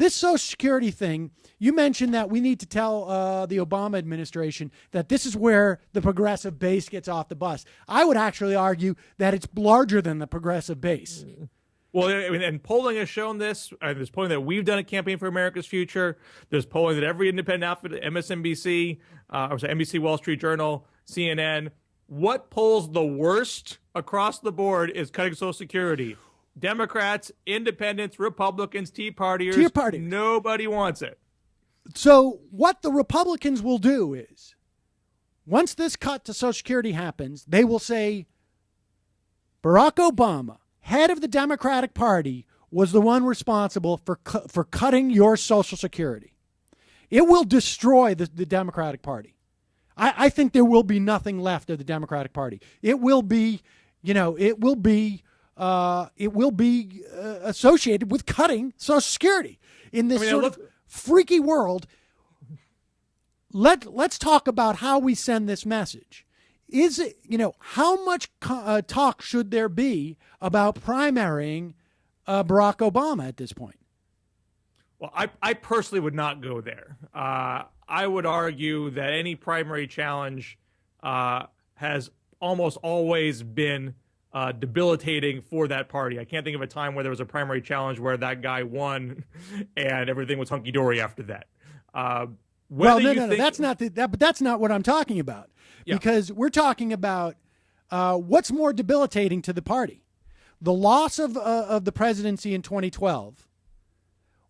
this Social Security thing, you mentioned that we need to tell the Obama administration that this is where the progressive base gets off the bus. I would actually argue that it's larger than the progressive base. Well, I mean, and polling has shown this. There's polling that we've done at Campaign for America's Future. There's polling that every independent outfit, MSNBC, NBC, Wall Street Journal, CNN. What polls the worst across the board is cutting Social Security. Democrats, independents, Republicans, Tea Partiers. Tea Party. Nobody wants it. So what the Republicans will do is, once this cut to Social Security happens, they will say, Barack Obama, head of the Democratic Party, was the one responsible for cutting your Social Security. It will destroy the Democratic Party. I think there will be nothing left of the Democratic Party. It will be associated with cutting Social Security in this of freaky world. Let's talk about how we send this message. Is it, how much talk should there be about primarying Barack Obama at this point? Well, I personally would not go there. I would argue that any primary challenge has almost always been debilitating for that party. I can't think of a time where there was a primary challenge where that guy won and everything was hunky-dory after that. That's not what I'm talking about. Yeah. Because we're talking about what's more debilitating to the party, the loss of the presidency in 2012,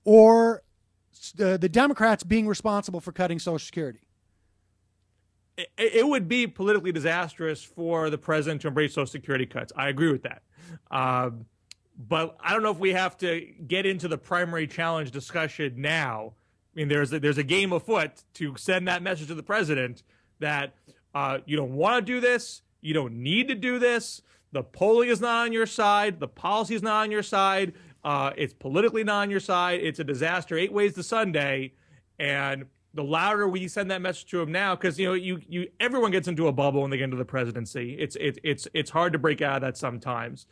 or the Democrats being responsible for cutting Social Security. It would be politically disastrous for the president to embrace Social Security cuts. I agree with that. But I don't know if we have to get into the primary challenge discussion now. I mean, there's a game afoot to send that message to the president that you don't want to do this. You don't need to do this. The polling is not on your side. The policy is not on your side. It's politically not on your side. It's a disaster 8 ways to Sunday. And the louder we send that message to him now, because everyone gets into a bubble when they get into the presidency. It's hard to break out of that sometimes.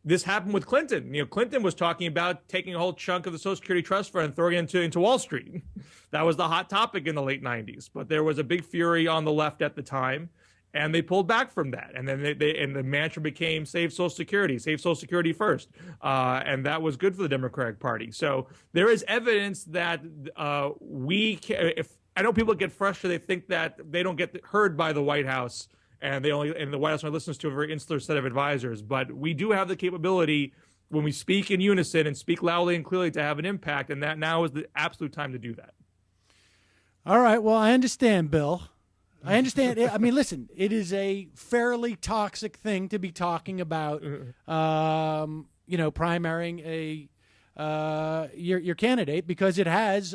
This happened with Clinton. Clinton was talking about taking a whole chunk of the Social Security Trust Fund and throwing it into Wall Street. That was the hot topic in the late 90s. But there was a big fury on the left at the time, and they pulled back from that. And then the mantra became save Social Security first. And that was good for the Democratic Party. So there is evidence that if I know people get frustrated, they think that they don't get heard by the White House, and the White House only listens to a very insular set of advisors. But we do have the capability, when we speak in unison and speak loudly and clearly, to have an impact, and that now is the absolute time to do that. All right. Well, I understand, Bill. I understand. I mean, listen, it is a fairly toxic thing to be talking about, primarying your candidate, because it has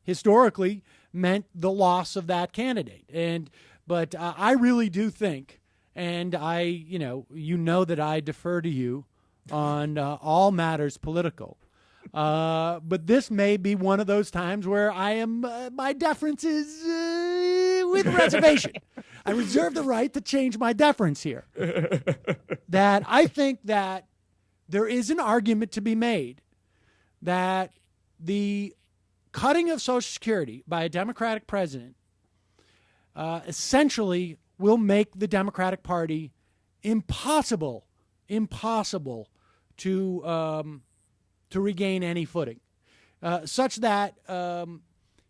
historically meant the loss of that candidate. But I really do think, and that I defer to you on all matters political. But this may be one of those times where my deference is with reservation. I reserve the right to change my deference here. That I think that there is an argument to be made that the cutting of Social Security by a Democratic president essentially will make the Democratic Party impossible to regain any footing, such that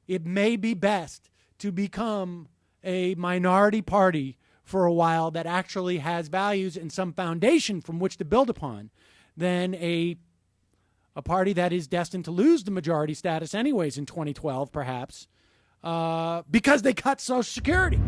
it may be best to become a minority party for a while that actually has values and some foundation from which to build upon, than a party that is destined to lose the majority status anyways in 2012, perhaps, because they cut Social Security.